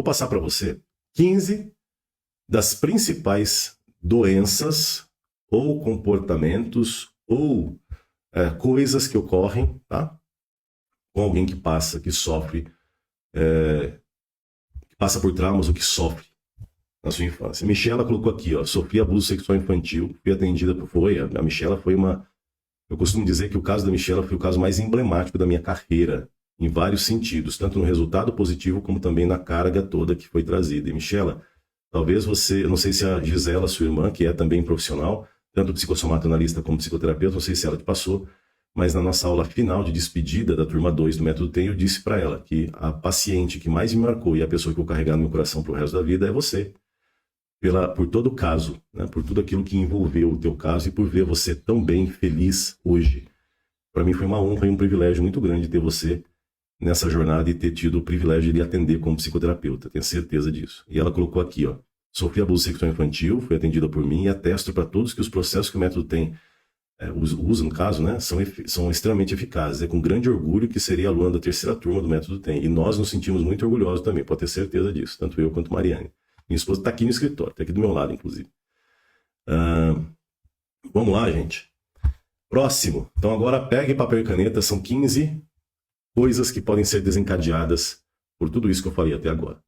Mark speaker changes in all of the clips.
Speaker 1: passar para você 15 das principais doenças ou comportamentos ou coisas que ocorrem, tá? Com alguém que passa, que sofre, que passa por traumas ou que sofre na sua infância. Michela colocou aqui, ó, sofri abuso sexual infantil, fui atendida por... A Michela foi uma... Eu costumo dizer que o caso da Michela foi o caso mais emblemático da minha carreira, em vários sentidos, tanto no resultado positivo como também na carga toda que foi trazida. E Michela, talvez você, eu não sei se a Gisela, sua irmã, que é também profissional, tanto psicossomatonalista como psicoterapeuta, não sei se ela te passou, mas na nossa aula final de despedida da turma 2 do Método TEM, eu disse para ela que a paciente que mais me marcou e a pessoa que eu vou carregar no meu coração para o resto da vida é você. Por todo o caso, né? Por tudo aquilo que envolveu o teu caso e por ver você tão bem, feliz hoje. Para mim foi uma honra e um privilégio muito grande ter você nessa jornada e ter tido o privilégio de lhe atender como psicoterapeuta, tenho certeza disso. E ela colocou aqui, ó, sofri abuso sexual infantil, foi atendida por mim e atesto para todos que os processos que o método tem, usa no caso, né, são extremamente eficazes. É com grande orgulho que seria aluna da terceira turma do método TEM. E nós nos sentimos muito orgulhosos também, pode ter certeza disso, tanto eu quanto Mariane. Minha esposa está aqui no escritório, está aqui do meu lado, inclusive. Vamos lá, gente. Próximo. Então agora pegue papel e caneta, são 15 coisas que podem ser desencadeadas por tudo isso que eu falei até agora.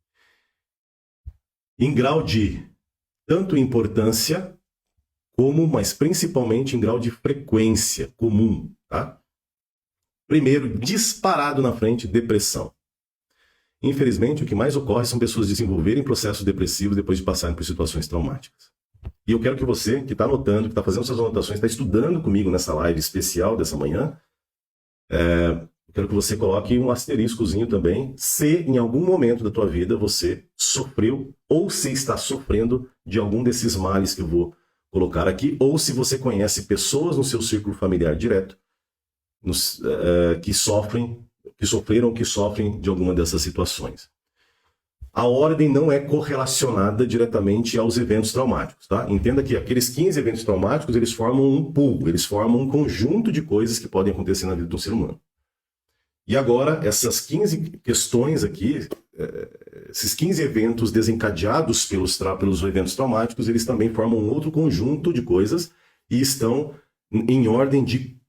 Speaker 1: Em grau de tanto importância como, mas principalmente em grau de frequência comum, tá? Primeiro, disparado na frente, depressão. Infelizmente, o que mais ocorre são pessoas desenvolverem processos depressivos depois de passarem por situações traumáticas. E eu quero que você, que está anotando, que está fazendo suas anotações, está estudando comigo nessa live especial dessa manhã, quero que você coloque um asteriscozinho também, se em algum momento da tua vida você sofreu ou se está sofrendo de algum desses males que eu vou colocar aqui, ou se você conhece pessoas no seu círculo familiar direto que sofreram ou que sofrem de alguma dessas situações. A ordem não é correlacionada diretamente aos eventos traumáticos, tá? Entenda que aqueles 15 eventos traumáticos, eles formam um pool, eles formam um conjunto de coisas que podem acontecer na vida do ser humano. E agora, essas 15 questões aqui, esses 15 eventos desencadeados pelos eventos traumáticos, eles também formam um outro conjunto de coisas e estão em ordem de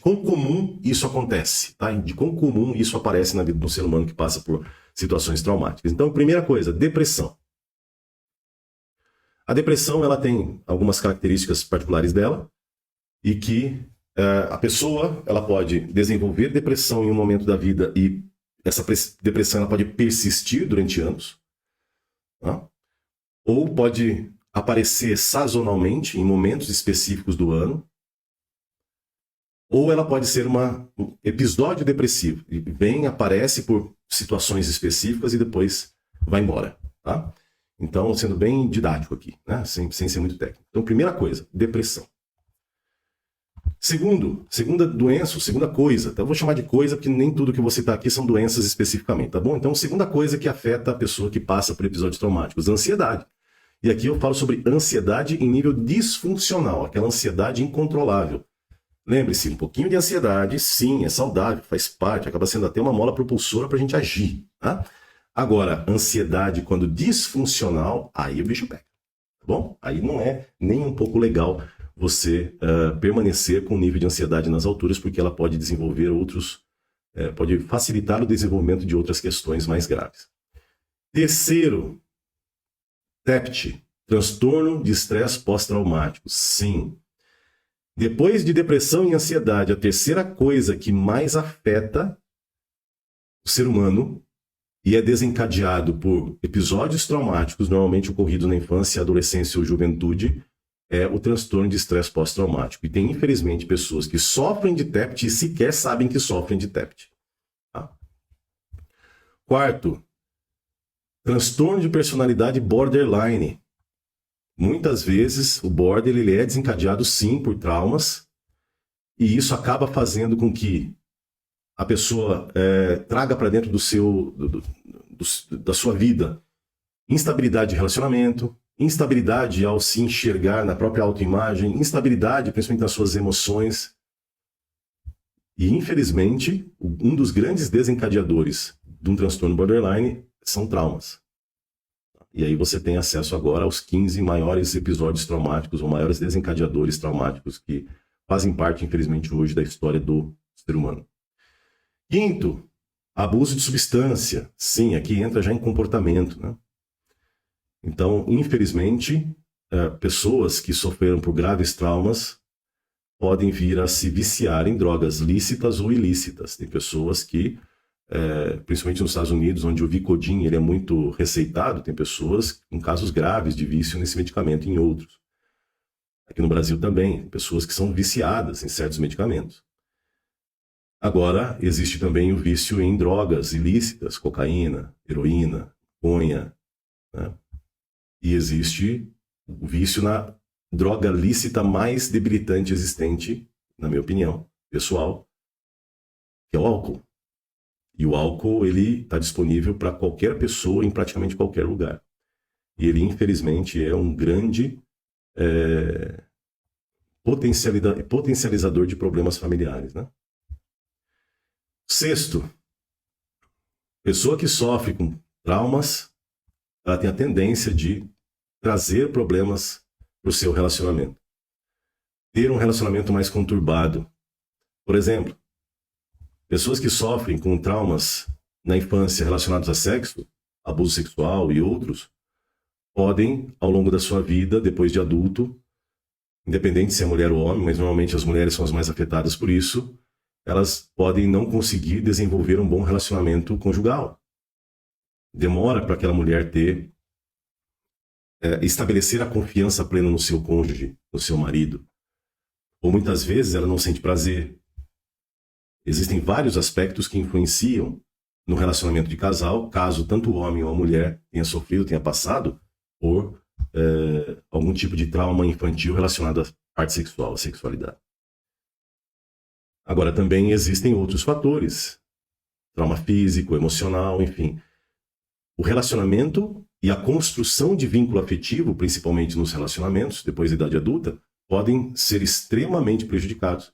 Speaker 1: quão comum isso acontece, tá? De quão comum isso aparece na vida do ser humano que passa por situações traumáticas. Então, primeira coisa, depressão. A depressão, ela tem algumas características particulares dela e que a pessoa, ela pode desenvolver depressão em um momento da vida e essa depressão ela pode persistir durante anos, tá? Ou pode aparecer sazonalmente em momentos específicos do ano, ou ela pode ser um episódio depressivo. Vem, aparece por situações específicas e depois vai embora, tá? Então, sendo bem didático aqui, né? Sem ser muito técnico. Então, primeira coisa, depressão. Segunda doença, segunda coisa. Então, eu vou chamar de coisa porque nem tudo que eu vou citar aqui são doenças especificamente, tá bom? Então, segunda coisa que afeta a pessoa que passa por episódios traumáticos, ansiedade. E aqui eu falo sobre ansiedade em nível disfuncional, aquela ansiedade incontrolável. Lembre-se, um pouquinho de ansiedade, sim, é saudável, faz parte, acaba sendo até uma mola propulsora para a gente agir, tá? Agora, ansiedade quando disfuncional, aí o bicho pega, tá bom? Aí não é nem um pouco legal você permanecer com um nível de ansiedade nas alturas, porque ela pode desenvolver pode facilitar o desenvolvimento de outras questões mais graves. Terceiro, TEPT, transtorno de estresse pós-traumático, sim. Depois de depressão e ansiedade, a terceira coisa que mais afeta o ser humano e é desencadeado por episódios traumáticos, normalmente ocorridos na infância, adolescência ou juventude, é o transtorno de estresse pós-traumático. E tem, infelizmente, pessoas que sofrem de TEPT e sequer sabem que sofrem de TEPT. Tá? Quarto, transtorno de personalidade borderline. Muitas vezes o border ele é desencadeado sim por traumas e isso acaba fazendo com que a pessoa traga para dentro da sua vida instabilidade de relacionamento, instabilidade ao se enxergar na própria autoimagem, instabilidade principalmente nas suas emoções. E infelizmente um dos grandes desencadeadores de um transtorno borderline são traumas. E aí você tem acesso agora aos 15 maiores episódios traumáticos ou maiores desencadeadores traumáticos que fazem parte, infelizmente, hoje da história do ser humano. Quinto, abuso de substância. Sim, aqui entra já em comportamento, né? Então, infelizmente, pessoas que sofreram por graves traumas podem vir a se viciar em drogas lícitas ou ilícitas. Tem pessoas que, principalmente nos Estados Unidos, onde o Vicodin ele é muito receitado, tem pessoas com casos graves de vício nesse medicamento e em outros. Aqui no Brasil também, pessoas que são viciadas em certos medicamentos. Agora, existe também o vício em drogas ilícitas, cocaína, heroína, maconha, né? E existe o vício na droga lícita mais debilitante existente, na minha opinião, pessoal, que é o álcool. E o álcool, ele está disponível para qualquer pessoa em praticamente qualquer lugar. E ele, infelizmente, é um grande potencializador de problemas familiares, né? Sexto, pessoa que sofre com traumas, ela tem a tendência de trazer problemas para o seu relacionamento. Ter um relacionamento mais conturbado. Por exemplo, pessoas que sofrem com traumas na infância relacionados a sexo, abuso sexual e outros, podem, ao longo da sua vida, depois de adulto, independente se é mulher ou homem, mas normalmente as mulheres são as mais afetadas por isso, elas podem não conseguir desenvolver um bom relacionamento conjugal. Demora para aquela mulher estabelecer a confiança plena no seu cônjuge, no seu marido. Ou muitas vezes ela não sente prazer. Existem vários aspectos que influenciam no relacionamento de casal, caso tanto o homem ou a mulher tenha sofrido, tenha passado por algum tipo de trauma infantil relacionado à parte sexual, à sexualidade. Agora, também existem outros fatores. Trauma físico, emocional, enfim. O relacionamento e a construção de vínculo afetivo, principalmente nos relacionamentos, depois da idade adulta, podem ser extremamente prejudicados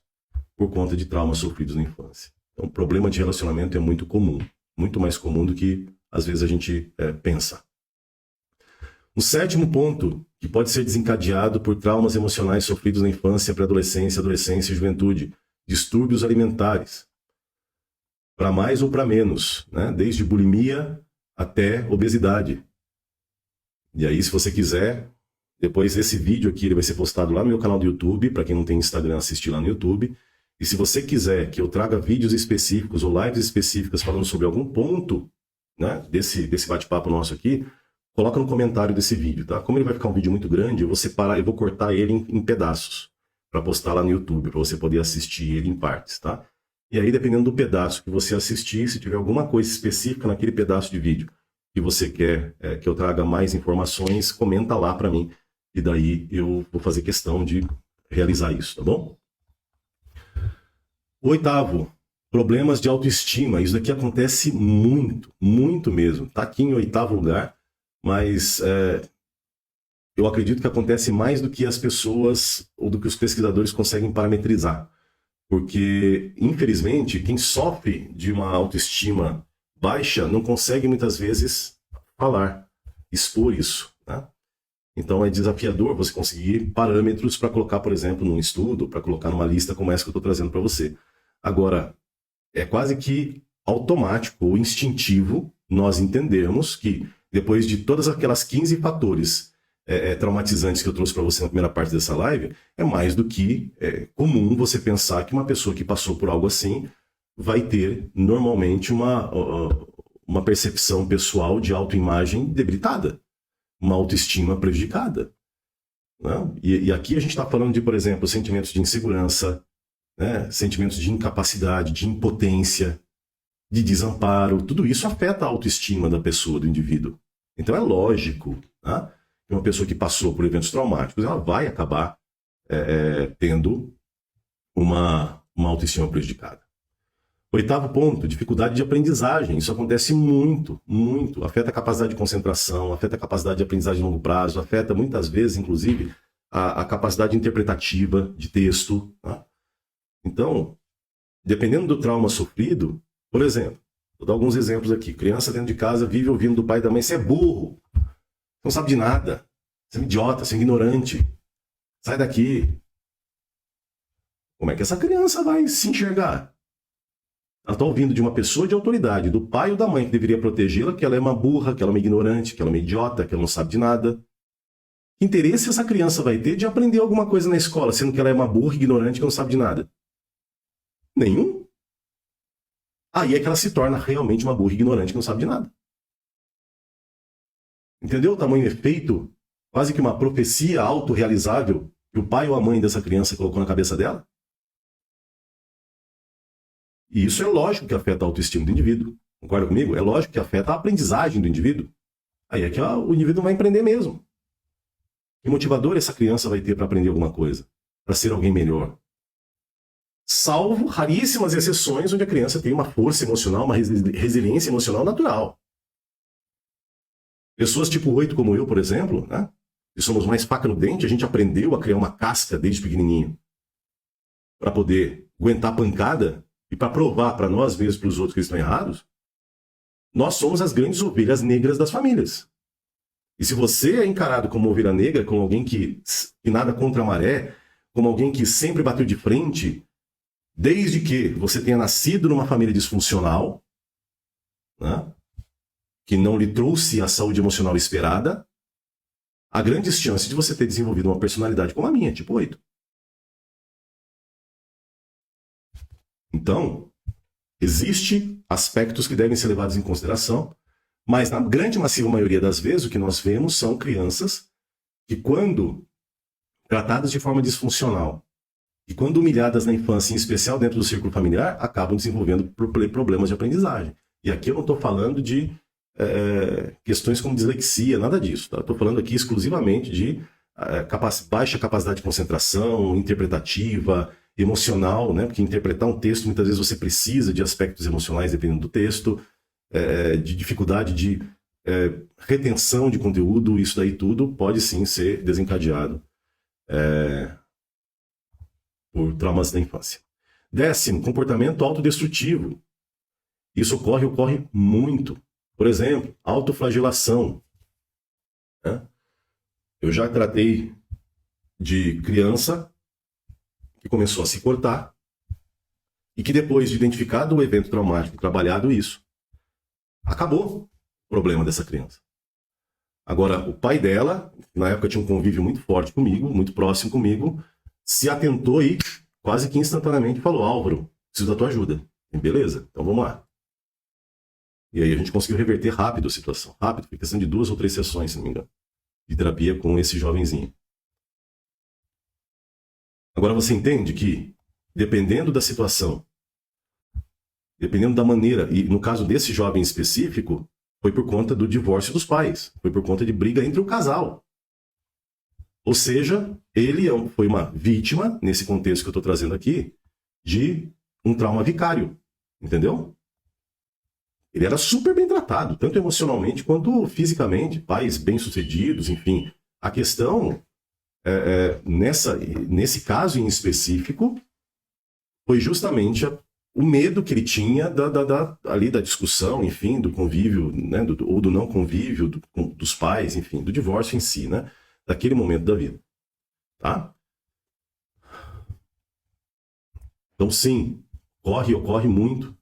Speaker 1: por conta de traumas sofridos na infância. Então, o problema de relacionamento é muito comum. Muito mais comum do que, às vezes, a gente pensa. O sétimo ponto, que pode ser desencadeado por traumas emocionais sofridos na infância, pré-adolescência, adolescência e juventude. Distúrbios alimentares, para mais ou para menos, né? Desde bulimia até obesidade. E aí, se você quiser, depois esse vídeo aqui ele vai ser postado lá no meu canal do YouTube, para quem não tem Instagram, assistir lá no YouTube. E se você quiser que eu traga vídeos específicos ou lives específicas falando sobre algum ponto, né, desse bate-papo nosso aqui, coloca no comentário desse vídeo, tá? Como ele vai ficar um vídeo muito grande, eu vou separar, eu vou cortar ele em pedaços, para postar lá no YouTube, para você poder assistir ele em partes, tá? E aí, dependendo do pedaço que você assistir, se tiver alguma coisa específica naquele pedaço de vídeo que você quer que eu traga mais informações, comenta lá para mim, e daí eu vou fazer questão de realizar isso, tá bom? Oitavo, problemas de autoestima. Isso daqui acontece muito, muito mesmo. Tá aqui em oitavo lugar, mas eu acredito que acontece mais do que as pessoas ou do que os pesquisadores conseguem parametrizar. Porque, infelizmente, quem sofre de uma autoestima baixa não consegue muitas vezes falar, expor isso, né? Então é desafiador você conseguir parâmetros para colocar, por exemplo, num estudo, para colocar numa lista como essa que eu estou trazendo para você. Agora, é quase que automático ou instintivo nós entendermos que depois de todas aquelas 15 fatores traumatizantes que eu trouxe para você na primeira parte dessa live, é mais do que comum você pensar que uma pessoa que passou por algo assim vai ter normalmente uma percepção pessoal de autoimagem debilitada, uma autoestima prejudicada, né? E aqui a gente está falando de, por exemplo, sentimentos de insegurança, né? Sentimentos de incapacidade, de impotência, de desamparo. Tudo isso afeta a autoestima da pessoa, do indivíduo. Então é lógico, né? Uma pessoa que passou por eventos traumáticos, ela vai acabar tendo uma autoestima prejudicada. Oitavo ponto, dificuldade de aprendizagem. Isso acontece muito, muito. Afeta a capacidade de concentração, afeta a capacidade de aprendizagem a longo prazo, afeta muitas vezes, inclusive, a capacidade interpretativa de texto, tá? Então, dependendo do trauma sofrido, por exemplo, Vou dar alguns exemplos aqui. Criança dentro de casa vive ouvindo do pai e da mãe: você é burro, você não sabe de nada, você é um idiota, você é um ignorante, sai daqui. Como é que essa criança vai se enxergar? Ela está ouvindo de uma pessoa de autoridade, do pai ou da mãe, que deveria protegê-la, que ela é uma burra, que ela é uma ignorante, que ela é uma idiota, que ela não sabe de nada. Que interesse essa criança vai ter de aprender alguma coisa na escola, sendo que ela é uma burra, ignorante, que não sabe de nada? Nenhum. Aí é que ela se torna realmente uma burra, ignorante, que não sabe de nada. Entendeu o tamanho efeito? Quase que uma profecia autorrealizável que o pai ou a mãe dessa criança colocou na cabeça dela? E isso é lógico que afeta a autoestima do indivíduo. Concorda comigo? É lógico que afeta a aprendizagem do indivíduo. Aí é que o indivíduo vai empreender mesmo. Que motivador essa criança vai ter para aprender alguma coisa? Para ser alguém melhor? Salvo raríssimas exceções onde a criança tem uma força emocional, uma resiliência emocional natural. Pessoas tipo 8 como eu, por exemplo, né? Que somos mais faca no dente, a gente aprendeu a criar uma casca desde pequenininho. Para poder aguentar a pancada e para provar para nós mesmos e para os outros que estão errados, nós somos as grandes ovelhas negras das famílias. E se você é encarado como ovelha negra, como alguém que nada contra a maré, como alguém que sempre bateu de frente, desde que você tenha nascido numa família disfuncional, né, que não lhe trouxe a saúde emocional esperada, há grandes chances de você ter desenvolvido uma personalidade como a minha, tipo 8. Então, existem aspectos que devem ser levados em consideração, mas na grande massiva maioria das vezes o que nós vemos são crianças que, quando tratadas de forma disfuncional e quando humilhadas na infância, em especial dentro do círculo familiar, acabam desenvolvendo problemas de aprendizagem. E aqui eu não estou falando de questões como dislexia, nada disso. Tá? Estou falando aqui exclusivamente de baixa capacidade de concentração, interpretativa, emocional, né? Porque interpretar um texto, muitas vezes você precisa de aspectos emocionais dependendo do texto, de dificuldade de retenção de conteúdo, isso daí tudo pode sim ser desencadeado por traumas da infância. 10º, comportamento autodestrutivo. Isso ocorre muito. Por exemplo, autoflagelação. Né? Eu já tratei de criança que começou a se cortar e que depois de identificado o evento traumático e trabalhado isso, acabou o problema dessa criança. Agora, o pai dela, na época tinha um convívio muito forte comigo, muito próximo comigo, se atentou e quase que instantaneamente falou: Álvaro, preciso da tua ajuda. E beleza, então vamos lá. E aí a gente conseguiu reverter rápido a situação. Rápido, foi questão de 2 ou 3 sessões, se não me engano, de terapia com esse jovenzinho. Agora você entende que, dependendo da situação, dependendo da maneira, e no caso desse jovem específico, foi por conta do divórcio dos pais, foi por conta de briga entre o casal. Ou seja, ele foi uma vítima, nesse contexto que eu estou trazendo aqui, de um trauma vicário, entendeu? Ele era super bem tratado, tanto emocionalmente quanto fisicamente, pais bem-sucedidos, enfim. A questão, nesse caso em específico, foi justamente o medo que ele tinha ali da discussão, enfim, do convívio, né, ou do não convívio dos pais, enfim, do divórcio em si, né, daquele momento da vida. Tá? Então, sim, ocorre muito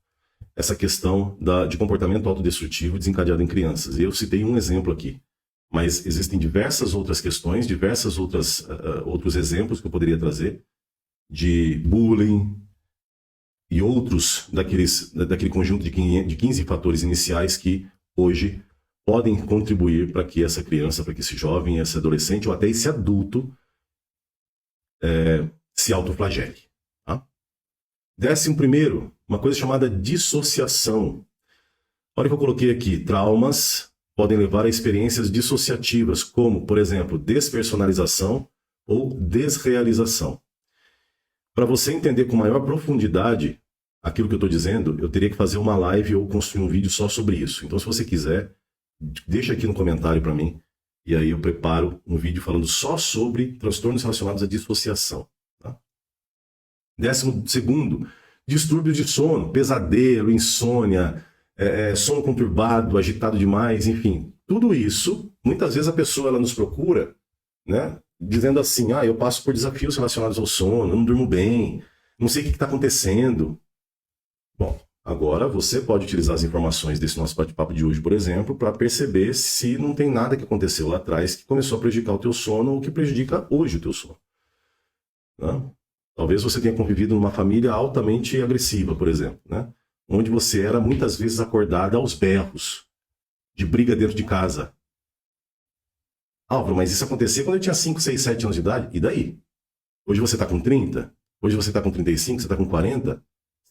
Speaker 1: essa questão de comportamento autodestrutivo desencadeado em crianças. Eu citei um exemplo aqui, mas existem diversas outras questões, outros exemplos que eu poderia trazer de bullying e outros daquele conjunto de 15 fatores iniciais que hoje podem contribuir para que essa criança, para que esse jovem, esse adolescente ou até esse adulto se autoflagele. Tá? 11º, uma coisa chamada dissociação. Olha que eu coloquei aqui, traumas podem levar a experiências dissociativas, como, por exemplo, despersonalização ou desrealização. Para você entender com maior profundidade aquilo que eu estou dizendo, eu teria que fazer uma live ou construir um vídeo só sobre isso. Então, se você quiser, deixa aqui no comentário para mim, e aí eu preparo um vídeo falando só sobre transtornos relacionados à dissociação. Tá? 12º, distúrbios de sono, pesadelo, insônia, sono conturbado, agitado demais, enfim. Tudo isso, muitas vezes a pessoa ela nos procura, né, dizendo assim, eu passo por desafios relacionados ao sono, eu não durmo bem, não sei o que está acontecendo. Bom, agora você pode utilizar as informações desse nosso bate-papo de hoje, por exemplo, para perceber se não tem nada que aconteceu lá atrás que começou a prejudicar o teu sono ou que prejudica hoje o teu sono. Né? Talvez você tenha convivido numa família altamente agressiva, por exemplo, né? Onde você era muitas vezes acordada aos berros, de briga dentro de casa. Álvaro, mas isso acontecia quando eu tinha 5, 6, 7 anos de idade. E daí? Hoje você está com 30? Hoje você está com 35? Você está com 40?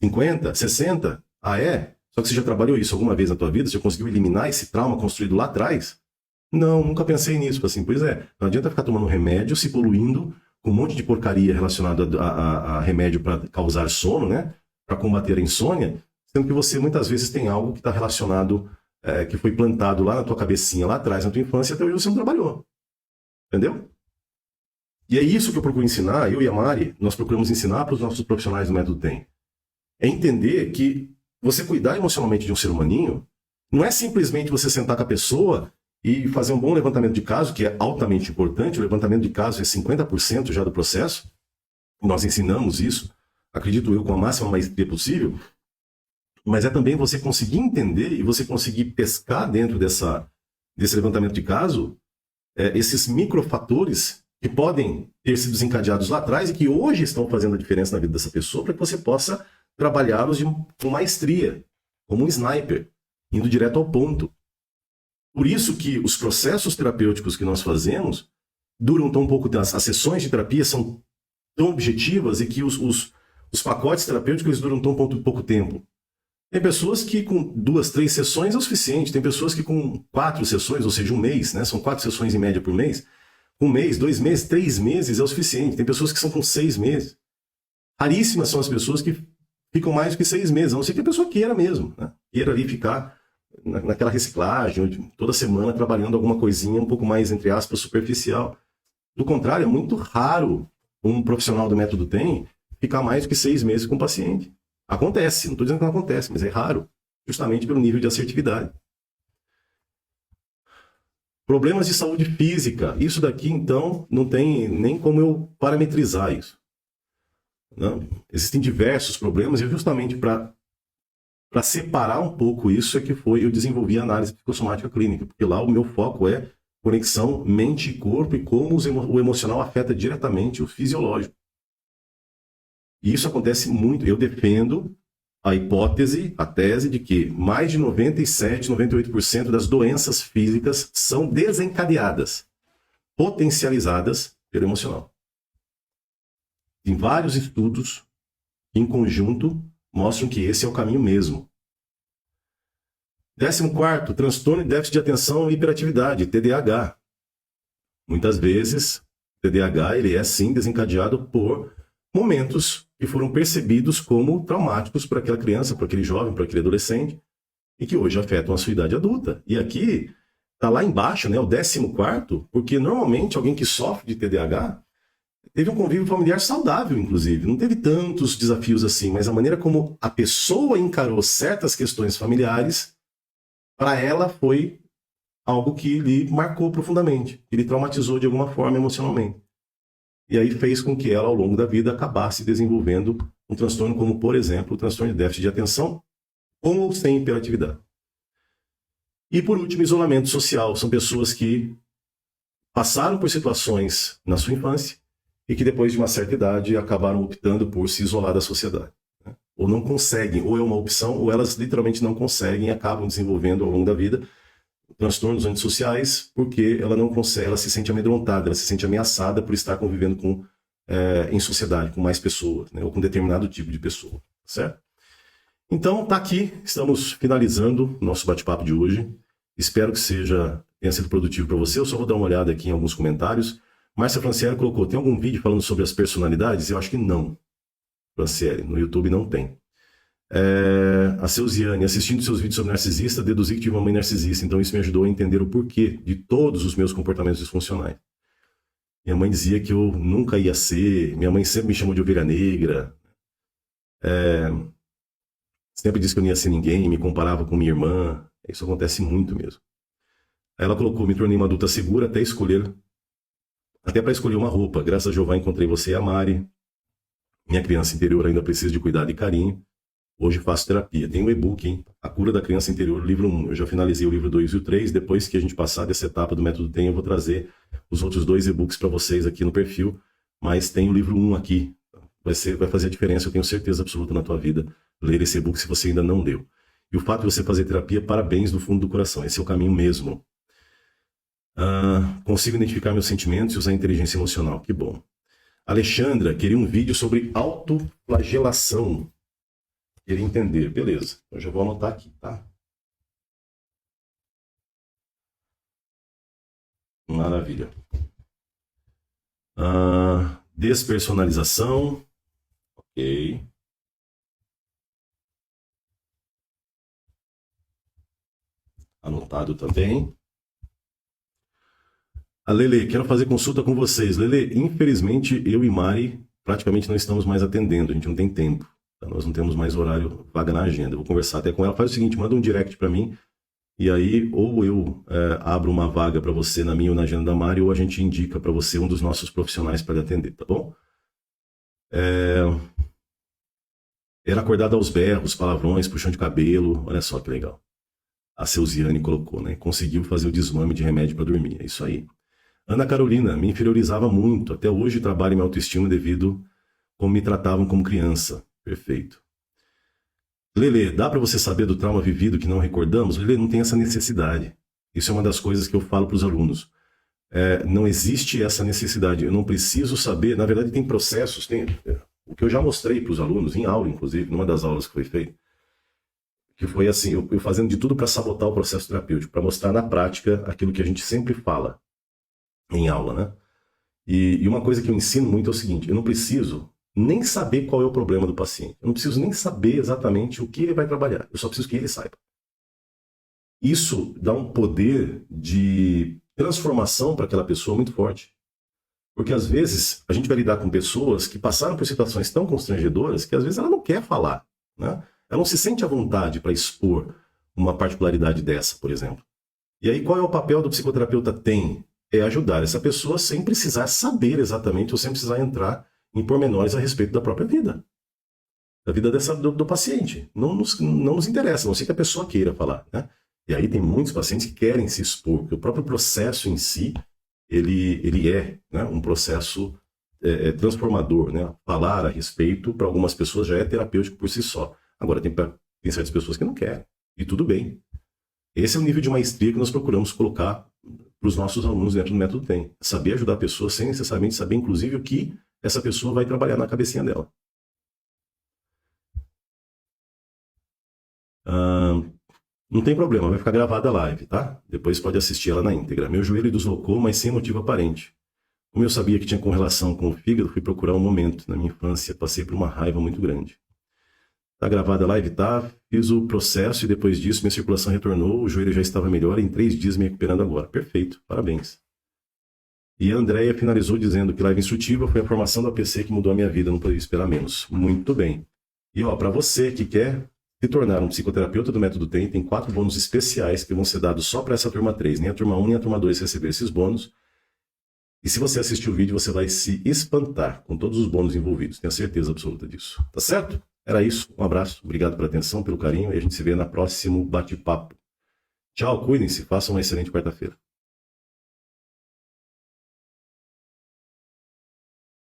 Speaker 1: 50? 60? Ah, é? Só que você já trabalhou isso alguma vez na tua vida? Você já conseguiu eliminar esse trauma construído lá atrás? Não, nunca pensei nisso. Assim, pois é, não adianta ficar tomando remédio, se poluindo com um monte de porcaria relacionada a remédio para causar sono, né? Para combater a insônia, sendo que você muitas vezes tem algo que está relacionado, que foi plantado lá na tua cabecinha, lá atrás, na tua infância, e até hoje você não trabalhou. Entendeu? E é isso que eu procuro ensinar, eu e a Mari, nós procuramos ensinar para os nossos profissionais do Método TEM. É entender que você cuidar emocionalmente de um ser humaninho não é simplesmente você sentar com a pessoa e fazer um bom levantamento de caso, que é altamente importante. O levantamento de caso é 50% já do processo. Nós ensinamos isso, acredito eu, com a máxima maestria possível. Mas é também você conseguir entender e você conseguir pescar dentro desse levantamento de caso esses microfatores que podem ter sido desencadeados lá atrás e que hoje estão fazendo a diferença na vida dessa pessoa, para que você possa trabalhá-los com maestria, como um sniper, indo direto ao ponto. Por isso que os processos terapêuticos que nós fazemos duram tão pouco tempo. As sessões de terapia são tão objetivas e que os pacotes terapêuticos eles duram tão pouco tempo. Tem pessoas que com 2, 3 sessões é o suficiente. Tem pessoas que com 4 sessões, ou seja, um mês, né? São 4 sessões em média por mês. Um mês, 2 meses, 3 meses é o suficiente. Tem pessoas que são com 6 meses. Raríssimas são as pessoas que ficam mais do que 6 meses, a não ser que a pessoa queira mesmo, né? Queira ali ficar naquela reciclagem, toda semana trabalhando alguma coisinha um pouco mais, entre aspas, superficial. Do contrário, é muito raro um profissional do Método TEM ficar mais do que 6 meses com o paciente. Acontece, não estou dizendo que não acontece, mas é raro, justamente pelo nível de assertividade. Problemas de saúde física. Isso daqui, então, não tem nem como eu parametrizar isso. Não? Existem diversos problemas e justamente para separar um pouco isso é que eu desenvolvi a análise psicossomática clínica, porque lá o meu foco é conexão mente e corpo e como o emocional afeta diretamente o fisiológico. E isso acontece muito. Eu defendo a hipótese, a tese de que mais de 97, 98% das doenças físicas são desencadeadas, potencializadas pelo emocional. Tem vários estudos que, em conjunto, mostram que esse é o caminho mesmo. 14º, transtorno de déficit de atenção e hiperatividade, TDAH. Muitas vezes, o TDAH ele é sim desencadeado por momentos que foram percebidos como traumáticos para aquela criança, para aquele jovem, para aquele adolescente, e que hoje afetam a sua idade adulta. E aqui, está lá embaixo, né, o 14º, porque normalmente alguém que sofre de TDAH teve um convívio familiar saudável, inclusive. Não teve tantos desafios assim, mas a maneira como a pessoa encarou certas questões familiares, para ela foi algo que lhe marcou profundamente, que lhe traumatizou de alguma forma emocionalmente. E aí fez com que ela, ao longo da vida, acabasse desenvolvendo um transtorno como, por exemplo, o transtorno de déficit de atenção, com ou sem hiperatividade. E, por último, isolamento social. São pessoas que passaram por situações na sua infância e que, depois de uma certa idade, acabaram optando por se isolar da sociedade. Né? Ou não conseguem, ou é uma opção, ou elas literalmente não conseguem e acabam desenvolvendo, ao longo da vida, transtornos antissociais, porque ela não consegue, ela se sente amedrontada, ela se sente ameaçada por estar convivendo em sociedade, com mais pessoas, né, ou com determinado tipo de pessoa, certo? Então, tá aqui, estamos finalizando o nosso bate-papo de hoje. Espero que tenha sido produtivo para você. Eu só vou dar uma olhada aqui em alguns comentários. Márcia Franciele colocou, tem algum vídeo falando sobre as personalidades? Eu acho que não, Franciele, no YouTube não tem. A Seuziane, assistindo seus vídeos sobre narcisista, deduzi que tive uma mãe narcisista, então isso me ajudou a entender o porquê de todos os meus comportamentos disfuncionais. Minha mãe dizia que eu nunca ia ser, minha mãe sempre me chamou de ovelha negra. Sempre disse que eu não ia ser ninguém, me comparava com minha irmã. Isso acontece muito mesmo. Aí ela colocou, me tornei uma adulta segura até para escolher uma roupa. Graças a Jeová encontrei você e a Mari. Minha criança interior ainda precisa de cuidado e carinho. Hoje faço terapia. Tem um e-book, hein? A Cura da Criança Interior, livro 1. Eu já finalizei o livro 2 e o 3. Depois que a gente passar dessa etapa do Método TEM, eu vou trazer os outros 2 e-books para vocês aqui no perfil. Mas tem o livro 1 aqui. Vai fazer a diferença, eu tenho certeza absoluta na tua vida, ler esse e-book se você ainda não leu. E o fato de você fazer terapia, parabéns do fundo do coração. Esse é o caminho mesmo. Consigo identificar meus sentimentos e usar a inteligência emocional. Que bom. Alexandra, queria um vídeo sobre autoflagelação. Queria entender. Beleza. Eu já vou anotar aqui, tá? Maravilha. Despersonalização. Ok. Anotado também. A Lele, quero fazer consulta com vocês. Lele, infelizmente, eu e Mari praticamente não estamos mais atendendo. A gente não tem tempo. Tá? Nós não temos mais horário vaga na agenda. Eu vou conversar até com ela. Faz o seguinte, manda um direct para mim. E aí, ou eu abro uma vaga para você na minha ou na agenda da Mari, ou a gente indica para você um dos nossos profissionais para lhe atender, tá bom? Era acordada aos berros, palavrões, puxão de cabelo. Olha só que legal. A Seuziane colocou, né? Conseguiu fazer o desmame de remédio para dormir. É isso aí. Ana Carolina, me inferiorizava muito. Até hoje trabalho em minha autoestima devido como me tratavam como criança. Perfeito. Lele, dá para você saber do trauma vivido que não recordamos? Lele, não tem essa necessidade. Isso é uma das coisas que eu falo para os alunos. Não existe essa necessidade. Eu não preciso saber. Na verdade, tem processos. O que eu já mostrei para os alunos, em aula, inclusive, numa das aulas que foi feita, que foi assim, eu fazendo de tudo para sabotar o processo terapêutico, para mostrar na prática aquilo que a gente sempre fala em aula, né? E uma coisa que eu ensino muito é o seguinte, eu não preciso nem saber qual é o problema do paciente. Eu não preciso nem saber exatamente o que ele vai trabalhar. Eu só preciso que ele saiba. Isso dá um poder de transformação para aquela pessoa muito forte. Porque às vezes a gente vai lidar com pessoas que passaram por situações tão constrangedoras que às vezes ela não quer falar, né? Ela não se sente à vontade para expor uma particularidade dessa, por exemplo. E aí qual é o papel do psicoterapeuta? É ajudar essa pessoa sem precisar saber exatamente ou sem precisar entrar em pormenores a respeito da própria vida. Da vida do paciente. Não nos interessa, a não ser que a pessoa queira falar, né? E aí tem muitos pacientes que querem se expor, porque o próprio processo em si, ele é, né, um processo transformador, né? Falar a respeito, para algumas pessoas, já é terapêutico por si só. Agora, tem certas pessoas que não querem. E tudo bem. Esse é o nível de maestria que nós procuramos colocar para os nossos alunos dentro do Método TEM. Saber ajudar a pessoa sem necessariamente saber, inclusive, o que essa pessoa vai trabalhar na cabecinha dela. Não tem problema, vai ficar gravada a live, tá? Depois pode assistir ela na íntegra. Meu joelho deslocou, mas sem motivo aparente. Como eu sabia que tinha correlação com o fígado, fui procurar um momento. Na minha infância, passei por uma raiva muito grande. Tá gravada a live? Tá. Fiz o processo e depois disso minha circulação retornou, o joelho já estava melhor, em 3 dias me recuperando agora. Perfeito, parabéns. E a Andrea finalizou dizendo que live instrutiva foi a formação do APC que mudou a minha vida, não poderia esperar menos. Muito bem. E ó, para você que quer se tornar um psicoterapeuta do Método TEM, tem 4 bônus especiais que vão ser dados só para essa turma 3. Nem a turma 1 nem a turma 2 receber esses bônus. E se você assistir o vídeo, você vai se espantar com todos os bônus envolvidos. Tenho certeza absoluta disso. Tá certo? Era isso. Um abraço. Obrigado pela atenção, pelo carinho. E a gente se vê na próximo bate-papo. Tchau, cuidem-se. Façam uma excelente quarta-feira.